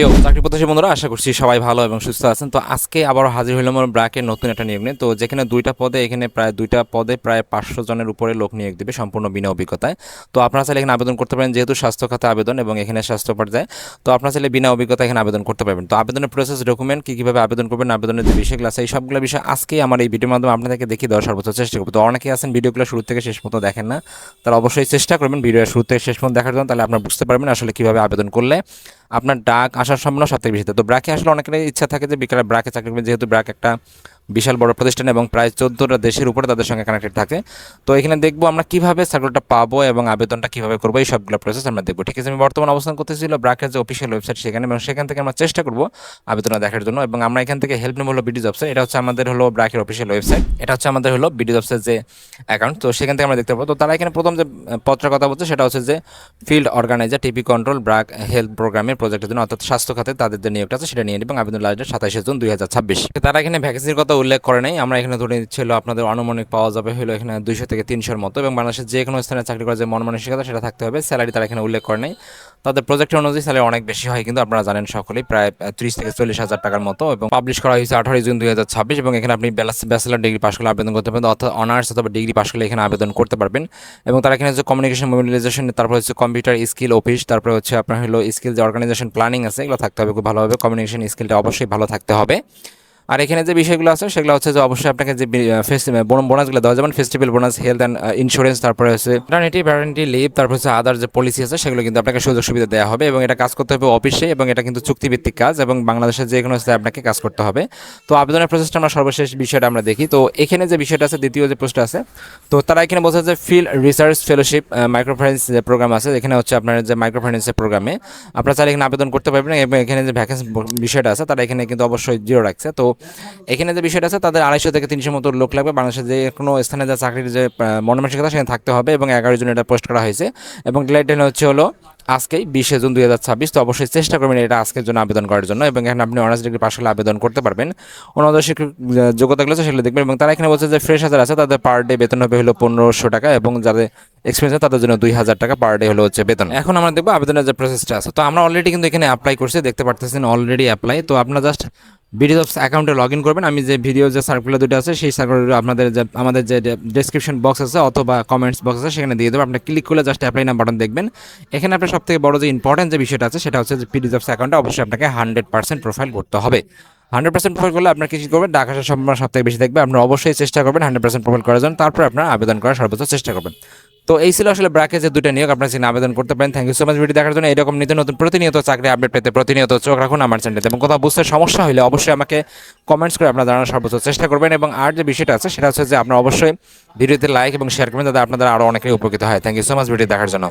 চাকরি প্রত্যাশী বন্ধুরা, আশা করছি সবাই ভালো এবং সুস্থ আছেন। তো আজকে আবারও হাজির হইলাম আমার ব্র্যাকের নতুন একটা নিয়োগ নিয়ে। তো যেখানে দুইটা পদে প্রায় 500 জনের উপরে লোক নিয়োগ দেবে সম্পূর্ণ বিনা অভিজ্ঞতায়। তো আপনারা চাইলে এখানে আবেদন করতে পারেন, যেহেতু স্বাস্থ্য খাতে আবেদন এবং এখানে স্বাস্থ্য পর্যায়ে। তো আপনারা চাইলে বিনা অভিজ্ঞতা এখানে আবেদন করতে পারবেন। তো আবেদনের প্রসেস, ডকুমেন্ট কীভাবে আবেদন করবেন, আবেদনের যে বিষয়গুলো আছে, এই সবগুলো বিষয় আজকেই আমার এই ভিডিওর মাধ্যমে আপনাদেরকে দেখিয়ে দেওয়ার সর্বোচ্চ চেষ্টা করবো। তো অনেকেই আছেন ভিডিওগুলো শুরু থেকে শেষ পর্যন্ত দেখেন না, তারা অবশ্যই চেষ্টা করবেন ভিডিও শুরু থেকে শেষ পর্যন্ত দেখার জন্য। তাহলে আপনারা বুঝতে পারবেন আসলে কীভাবে আবেদন করলে আপনার ডাক আসার সম্ভাবনা সবথেকে বেশি। তো ব্র্যাকে আসলে অনেকের ইচ্ছা থাকে যে বিকালে ব্র্যাকে চাকরি করবেন, যেহেতু ব্র্যাক একটা বিশাল বড় প্রতিষ্ঠান এবং প্রায় 14টা দেশের উপরে তাদের সঙ্গে কানেক্টেড থাকে। তো এখানে দেখবো আমরা কীভাবে সার্কুলারটা পাবো এবং আবেদনটা কীভাবে করবো, এই সবগুলো প্রসেস আমরা দেখবো। ঠিক আছে, আমি বর্তমান অবস্থান করতেছিল ব্র্যাকের যে অফিসিয়াল ওয়েবসাইট সেখানে, এবং সেখান থেকে আমরা চেষ্টা করবো আবেদনটা দেখার জন্য। এবং আমরা এখান থেকে হেল্প নেব হলো বিডি জবসে। এটা হচ্ছে আমাদের হলো ব্র্যাকের অফিসিয়াল ওয়েবসাইট, এটা হচ্ছে আমাদের হলো বিডি জবসের যে অ্যাকাউন্ট। তো সেখান থেকে আমরা দেখতে পাবো। তো তারা এখানে প্রথম যে পত্রের কথা বলছে সেটা হচ্ছে যে ফিল্ড অর্গানাইজার টিপি কন্ট্রোল ব্র্যাক হেলথ প্রোগ্রামের প্রজেক্টের জন্য, অর্থাৎ স্বাস্থ্য খাতে তাদের যে নিয়োগটা আছে সেটা নিয়ে নেবেন। আবেদন লাস্ট ডেট 27 জুন 2026। তারা এখানে ভ্যাকেন্সির কথা উল্লেখ করে নাই। আমরা এখানে ধরে নিচ্ছিল আপনাদের আনুমানিক পাওয়া যাবে হলো এখানে 200 থেকে 300-এর মতো, এবং বাংলাদেশের যে কোনো স্থানে চাকরি করার যে মন মানসিকতা সেটা থাকতে হবে। স্যালারি তারা এখানে উল্লেখ করে নাই। তাদের প্রজেক্টের অনুযায়ী স্যালারি অনেক বেশি হয়, কিন্তু আপনারা জানেন সকলেই, প্রায় 30 থেকে 40 হাজার টাকার মতো। এবং পাবলিশ করা হয়েছে 18 জুন 2026। এবং এখানে আপনি ব্যাচেলার ডিগ্রি পাশ করলে আবেদন করতে পারবেন, অর্থাৎ অনার্স অথবা ডিগ্রি পাশ করলে এখানে আবেদন করতে পারবেন। এবং তারা এখানে যে কমিউনিকেশন মোবিলাইজেশন, তারপর হচ্ছে কম্পিউটার স্কিল অফিস, তারপরে হচ্ছে আপনার হলো স্কিল যে অর্গানাইজেশন প্ল্যানিং আছে, এগুলো থাকতে হবে খুব ভালোভাবে। কমিউনিকেশন স্কিলটা অবশ্যই ভালো থাকতে হবে। আর এখানে যে বিষয়গুলো আছে সেগুলো হচ্ছে যে অবশ্যই আপনাকে যে বোনাসগুলো দেওয়া যাবেন, festival bonus, health and insurance, তারপরে হচ্ছে প্যারেন্টি লিভ, তারপর হচ্ছে আদার যে পলিসি আছে সেগুলো কিন্তু আপনাকে সুযোগ সুবিধা দেওয়া হবে। এবং এটা কাজ করতে হবে অফিসে, এবং এটা কিন্তু চুক্তিভিত্তিক কাজ, এবং বাংলাদেশের যে কোনো স্থানে আপনাকে কাজ করতে হবে। তো আবেদনের প্রসেসটা আমরা সর্বশেষ বিষয়টা আমরা দেখি। তো এখানে যে বিষয়টা আছে, দ্বিতীয় যে পোস্টটা আছে, তো তারা এখানে বলছে যে ফিল্ড রিসার্চ ফেলোশিপ মাইক্রোফাইন্যান্স যে প্রোগ্রাম আছে, এখানে হচ্ছে আপনার যে মাইক্রোফাইন্যান্সের প্রোগ্রামে আপনারা চাইলে এখানে আবেদন করতে পারবেন। এবং এখানে যে ভ্যাকেন্সি বিষয়টা আছে তারা এখানে কিন্তু অবশ্যই জিরো রাখছে। তো এখানে যে বিষয়টা আছে, তাদের 250 থেকে 300 মতো লোক লাগবে। বাংলাদেশের যে কোনো স্থানে যা চাকরির যে মনমানসিকতা সেখানে থাকতে হবে। এবং 11 জন এটা পোস্ট করা হয়েছে, এবং ডেডলাইন হলো আজকেই 20 জুন 2026। তো অবশ্যই চেষ্টা করবেন এটা আজকের জন্য আবেদন করার জন্য। এবং এখানে আপনি অনার্স ডিগ্রি পাশ করলে আবেদন করতে পারবেন। অন্যান্য শিক্ষক যোগ্যতাগুলো আছে সেগুলো দেখবেন। এবং তারা এখানে বলছে যে ফ্রেশ হাজার আছে তাদের পার ডে বেতন হবে হলো 1500 টাকা, এবং যাদের এক্সপিরিয়েন্স আছে তাদের জন্য 2000 টাকা পার ডে হলো হচ্ছে বেতন। এখন আমরা দেখবো আবেদনের যে প্রসেসটা আছে। তো আমরা অলরেডি কিন্তু এখানে অ্যাপ্লাই করছি, দেখতে পারতেছেন অলরেডি অ্যাপ্লাই। তো আপনারা জাস্ট বিডি জবস অ্যাকাউন্টে লগ ইন করবেন। আমি যে ভিডিও যে সার্কুলার দুটো আছে সেই সার্কুলার আপনাদের যে আমাদের যে ডেসক্রিপশন বক্স আছে অথবা কমেন্টস বক্স আছে সেখানে দিয়ে দেবো। আপনি ক্লিক করলে জাস্ট অ্যাপ্লাই নাও বাটন দেখবেন। এখানে আপনার সবথেকে বড় যে ইম্পর্টেন্ট যে বিষয়টা আছে সেটা হচ্ছে যে বিডি জবস অ্যাকাউন্টে অবশ্যই আপনাকে 100% প্রোফাইল করতে হবে। 100% প্রোফাইল করলে আপনার কিছু করবেন, ডাক আসার সম্ভাবনা সবথেকে বেশি থাকবে। আপনারা অবশ্যই চেষ্টা করবেন 100% প্রোফাইল করার জন্য, তারপর আপনারা আবেদন করার সর্বোচ্চ চেষ্টা করবেন। তো এই ছিল আসলে ব্র্যাকের যে দুটো নিয়োগ, আপনারা সেখানে আবেদন করতে পারেন। Thank you so much video দেখার জন্য। এরকম নিত্য নতুন প্রতিনিয়ত চাকরি আপডেট পেতে প্রতিনিয়ত চোখ রাখুন আমার চ্যানেলে। এবং কোথাও বুঝতে সমস্যা হলে অবশ্যই আমাকে কমেন্টস করে আপনারা জানানোর সর্বোচ্চ চেষ্টা করবেন। এবং আর যে বিষয়টা আছে সেটা হচ্ছে যে আপনারা অবশ্যই ভিডিওতে লাইক এবং শেয়ার করবেন, যাতে আপনাদের আরও অনেকেই উপকৃত হয়। Thank you so much video দেখার জন্য।